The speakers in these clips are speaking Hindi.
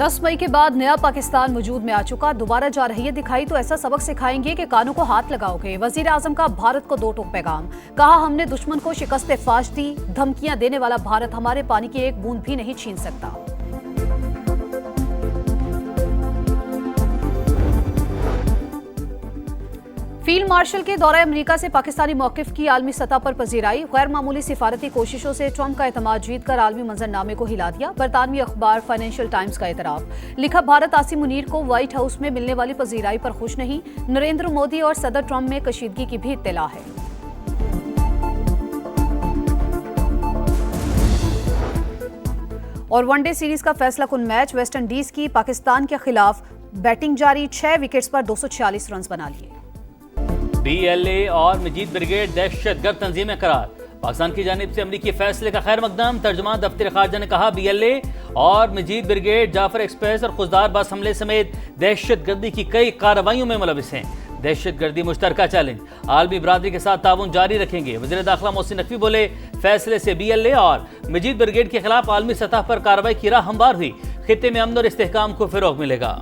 10 मई के बाद नया पाकिस्तान वजूद में आ चुका। दोबारा जा रही है दिखाई तो ऐसा सबक सिखाएंगे कि कानों को हाथ लगाओगे। वजीर आजम का भारत को दो टोक पैगाम। कहा, हमने दुश्मन को शिकस्त फाश दी। धमकियां देने वाला भारत हमारे पानी की एक बूंद भी नहीं छीन सकता। फील्ड मार्शल के दौरे अमेरिका से पाकिस्तानी मौकिफ की आलमी सतह पर पजीराई। गैर मामूली सिफारती कोशिशों से ट्रंप का एतमाद जीतकर आलमी मंजरनामे को हिला दिया। बरतानवी अखबार फाइनेंशियल टाइम्स का एतराफ। लिखा, भारत आसिम मुनीर को व्हाइट हाउस में मिलने वाली पजीराई पर खुश नहीं। नरेंद्र मोदी और सदर ट्रंप में कशीदगी की भी इत्तला है। और वनडे सीरीज का फैसला कुन मैच। वेस्ट इंडीज की पाकिस्तान के खिलाफ बैटिंग जारी। 6 विकेट्स पर 246 रन बना लिए। BLA और मजीद ब्रिगेड दहशतगर्द तंजीमें करार। पाकिस्तान की जानिब से अमरीकी फैसले का खैर मकदम। तर्जुमान दफ्तर खारजा ने कहा, BLA और मजीद ब्रिगेड जाफर एक्सप्रेस और खुजदार बस हमले समेत दहशतगर्दी की कई कार्रवाइयों में मुलविस हैं। दहशतगर्दी मुश्तरका चैलेंज। आलमी बरादरी के साथ ताउन जारी रखेंगे। वज़ीर दाखिला मोहसिन नकवी बोले, फैसले से BLA और मजीद ब्रिगेड के खिलाफ आलमी सतह पर कार्रवाई की राह हमवार हुई। खित्ते में अमन और इस्तेहकाम को फिरोग मिलेगा।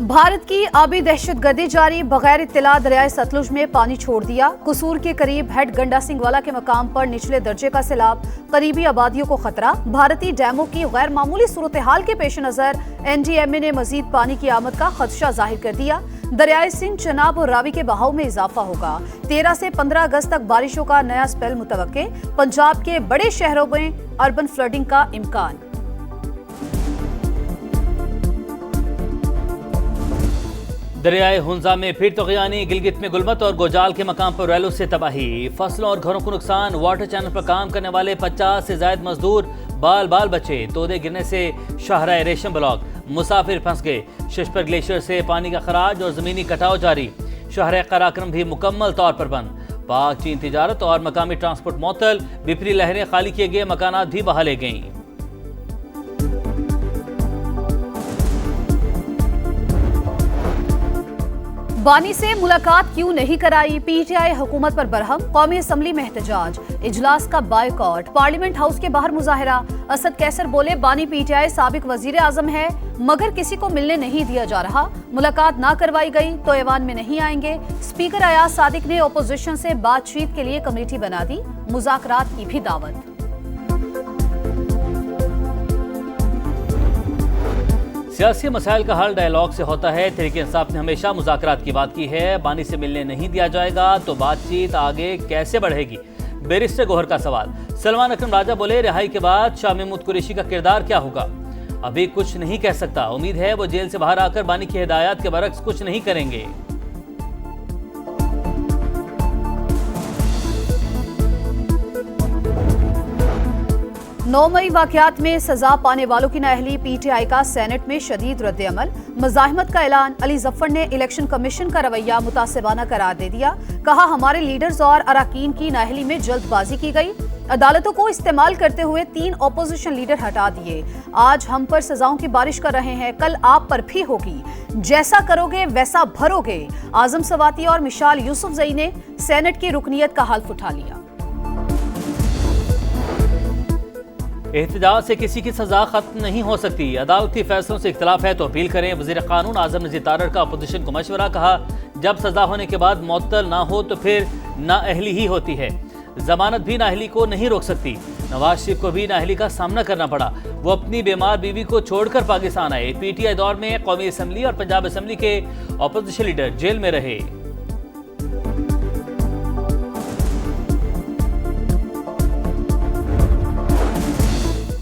भारत की आबी दहशतगर्दी जारी। बगैर इत्तला दरियाए सतलुज में पानी छोड़ दिया। कसूर के करीब हेड गंडा सिंह वाला के मकाम पर निचले दर्जे का सैलाब। करीबी आबादियों को खतरा। भारतीय डैमों की गैर मामूली सूरत हाल के पेश नजर NDMA ने मजीद पानी की आमद का खदशा जाहिर कर दिया। दरियाए सिंध, चनाब और रावी के बहाव में इजाफा होगा। 13 से 15 अगस्त तक बारिशों का नया स्पेल मुतवक्के। पंजाब के बड़े शहरों में अर्बन फ्लडिंग का इम्कान। दरियाए हुंजा में फिर तग़यानी। गिलगित में गुलमत और गोजाल के मकाम पर रैलों से तबाही। फसलों और घरों को नुकसान। वाटर चैनल पर काम करने वाले 50 से ज्यादा मजदूर बाल बाल बचे। तोदे गिरने से शाहराह रेशम ब्लॉक। मुसाफिर फंस गए। शशपर ग्लेशियर से पानी का खराज और जमीनी कटाव जारी। शाहराह कराक्रम भी मुकम्मल तौर पर बंद। पाक चीन तिजारत और मकामी ट्रांसपोर्ट मुअत्तल। बिपरी लहरें खाली किए गए मकानात भी बहाले गईं। बानी से मुलाकात क्यों नहीं कराई। PTI हुकूमत पर बरहम। कौमी असम्बली में एहतजाज। इजलास का बायकॉट। पार्लियामेंट हाउस के बाहर मुजाहरा। असद कैसर बोले, बानी PTI साबिक वजीर आजम है मगर किसी को मिलने नहीं दिया जा रहा। मुलाकात ना करवाई गई तो ऐवान में नहीं आएंगे। स्पीकर अयाज सादिक ने अपोजिशन से बातचीत के लिए कमेटी बना दी। मुज़ाकरात की भी दावत। सियासी मसाइल का हल डायलॉग से होता है। तहरीक इंसाफ ने हमेशा मुज़ाकरात की बात की है। बानी से मिलने नहीं दिया जाएगा तो बातचीत आगे कैसे बढ़ेगी। बैरिस्टर गोहर का सवाल। सलमान अकरम राजा बोले, रिहाई के बाद शाह महमूद कुरैशी का किरदार क्या होगा, अभी कुछ नहीं कह सकता। उम्मीद है वो जेल से बाहर आकर बानी की हिदायत के बरक्स कुछ नहीं करेंगे। 9 मई वाकयात में सजा पाने वालों की नाअहली। PTI का सेनेट में शदीद रद्द-ए-अमल। मज़ाहिमत का ऐलान। अली जफर ने इलेक्शन कमीशन का रवैया मुतासिबाना करार दे दिया। कहा, हमारे लीडर्स और अराकीन की नाअहली में जल्दबाजी की गई। अदालतों को इस्तेमाल करते हुए 3 अपोजिशन लीडर हटा दिए। आज हम पर सजाओं की बारिश कर रहे हैं, कल आप पर भी होगी। जैसा करोगे वैसा भरोगे। आजम सवाती और मिशाल यूसुफजई ने सेनेट की रुकनियत का हल्फ उठा लिया। एहतजाज से किसी की सजा खत्म नहीं हो सकती। अदालती फैसलों से इख्तलाफ है तो अपील करें। वज़ीर कानून आज़म नज़ीर तारड़ का अपोजिशन को मशवरा। कहा, जब सजा होने के बाद मुअत्तल ना हो तो फिर नाअहली ही होती है। जमानत भी नाअहली को नहीं रोक सकती। नवाज शरीफ को भी नाअहली का सामना करना पड़ा। वो अपनी बीमार बीवी को छोड़कर पाकिस्तान आए। PTI दौर में कौमी असम्बली और पंजाब असम्बली के अपोजिशन लीडर जेल में रहे।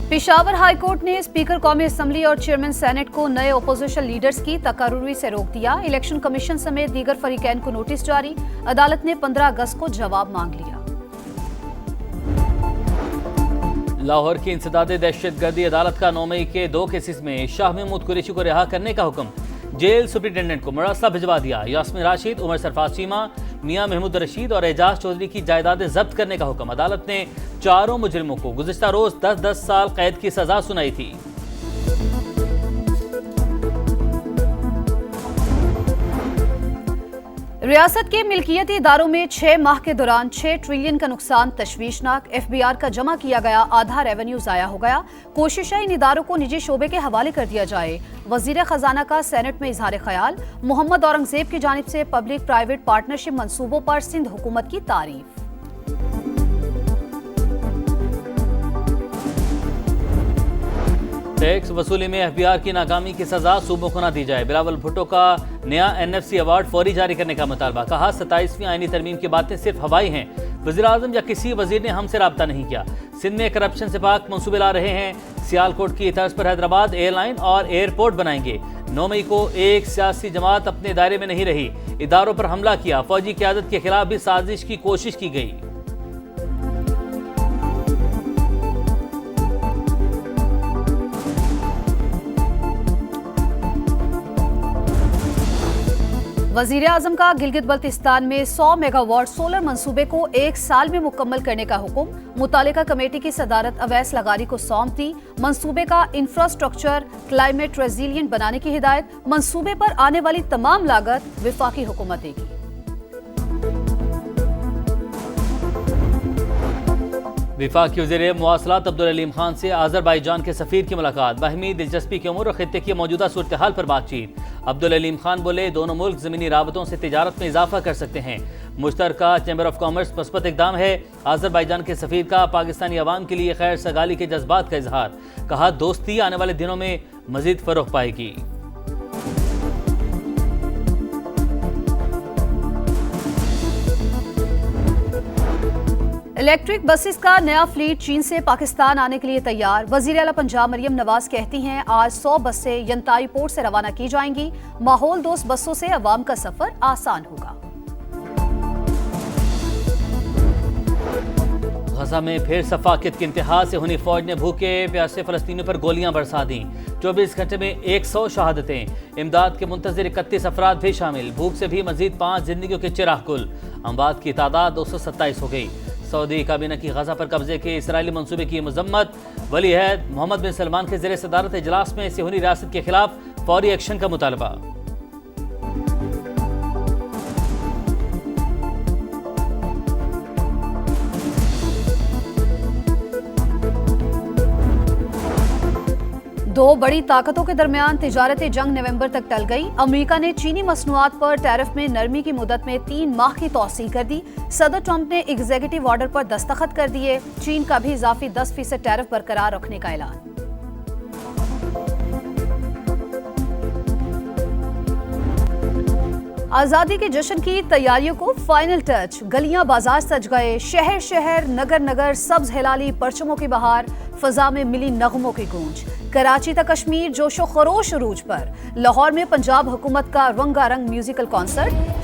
पेशावर हाई कोर्ट ने स्पीकर कौमी असम्बली और चेयरमैन सेनेट को नए अपोजिशन लीडर्स की तकर्रुरी से रोक दिया। इलेक्शन कमीशन समेत दीगर फरीकैन को नोटिस जारी। अदालत ने 15 अगस्त को जवाब मांग लिया। लाहौर की इंसदादे दहशतगर्दी अदालत का 9 मई के 2 केसेस में शाह महमूद कुरैशी को रिहा करने का हुक्म। जेल सुप्रिंटेंडेंट को मरसला भिजवा दिया। यास्मीन राशिद, उमर सरफराज चीमा, मियां महमूद रशीद और एजाज चौधरी की जायदादें जब्त करने का हुक्म। अदालत ने चारों मुजरिमों को गुज़िश्ता रोज 10-10 साल कैद की सजा सुनाई थी। रियासत के मिल्कियती इदारों में 6 माह के दौरान 6 ट्रिलियन का नुकसान तशवीशनाक। FBR का जमा किया गया आधा रेवेन्यू जाया हो गया। कोशिश है इन इदारों को निजी शोबे के हवाले कर दिया जाए। वजीर खजाना का सेनेट में इजहार ख्याल। मोहम्मद औरंगजेब की जानिब से पब्लिक प्राइवेट पार्टनरशिप मंसूबों पर सिंध हुकूमत की तारीफ। टैक्स वसूली में FBR की नाकामी की सजा सूबों को न दी जाए। बिलावल भुट्टो का नया NFC अवार्ड फौरी जारी करने का मुतालबा। कहा 27वीं आईनी तरमीम की बातें सिर्फ हवाई हैं। वज़ीर आज़म या किसी वजीर ने हमसे रब्ता नहीं किया। सिंध में करप्शन से पाक मंसूबे ला रहे हैं। सियालकोट की तर्ज पर हैदराबाद एयरलाइन और एयरपोर्ट बनाएंगे। 9 मई को एक सियासी जमात अपने दायरे में नहीं रही, इदारों पर हमला किया। फौजी क़यादत के खिलाफ भी साजिश की कोशिश की गई। वजीर आजम का गिलगित बल्तिस्तान में 100 मेगावाट सोलर मंसूबे को 1 साल में मुकम्मल करने का हुक्म। मुतालिका कमेटी की सदारत अवैस लगारी को सौंप दी। मंसूबे का इंफ्रास्ट्रक्चर क्लाइमेट रेजिलियंट बनाने की हिदायत। मंसूबे पर आने वाली तमाम लागत विफाकी हुकूमत देगी। विफाकी वज़ीर मवासलात अब्दुल अलीम खान से आज़रबाईजान के सफ़ीर की मुलाकात। बाहमी दिलचस्पी की उमूर और खित्ते की मौजूदा सूरत हाल पर बातचीत। अब्दुल अलीम खान बोले, दोनों मुल्क ज़मीनी राबतों से तिजारत में इजाफा कर सकते हैं। मुश्तरका चैम्बर ऑफ कॉमर्स मस्बत इक़दाम है। आज़रबाईजान के सफ़ीर का पाकिस्तानी अवाम के लिए खैर सगाली के जज्बात का इजहार। कहा, दोस्ती आने वाले दिनों में मज़ीद फ़रोग़ पाएगी। इलेक्ट्रिक बसेस का नया फ्लीट चीन से पाकिस्तान आने के लिए तैयार। वज़ीर आला पंजाब मरियम नवाज कहती हैं, आज 100 बसें यंताई पोर्ट से रवाना की जाएंगी। माहौल दोस्त बसों से अवाम का सफर आसान होगा। गजा में फिर सफाकियत की इंतहा से हुनी फौज ने भूखे प्यासे फलस्तीनियों पर गोलियां बरसा दी। 24 घंटे में 100 शहादतें। इमदाद के मुंतज़िर 31 अफराद भी शामिल। भूख से भी मजीद 5 जिंदगियों के चिराग गुल। अमवात की तादाद 227 हो गई। सऊदी काबीना की गजा पर कब्जे के इसराइली मंसूबे की मजम्मत। वली अहद मोहम्मद बिन सलमान के ज़ेरे सदारत इजलास में सिहूनी रियासत के खिलाफ फौरी एक्शन का मुतालबा। दो बड़ी ताकतों के दरमियान तिजारती जंग नवंबर तक टल गई। अमेरिका ने चीनी मसनूआत पर टैरिफ में नरमी की मुद्दत में 3 माह की तौसीह कर दी। सदर ट्रंप ने एग्जीक्यूटिव ऑर्डर पर दस्तखत कर दिए। चीन का भी इजाफी 10% टैरिफ बरकरार रखने का ऐलान। आजादी के जश्न की तैयारियों को फाइनल टच। गलियां बाजार सज गए। शहर शहर नगर नगर सब्ज हिलाली परचमों की बहार। फजा में मिली नगमों की गूंज। कराची तक कश्मीर जोशो खरोश अरूज पर। लाहौर में पंजाब हुकूमत का रंगारंग म्यूजिकल कॉन्सर्ट।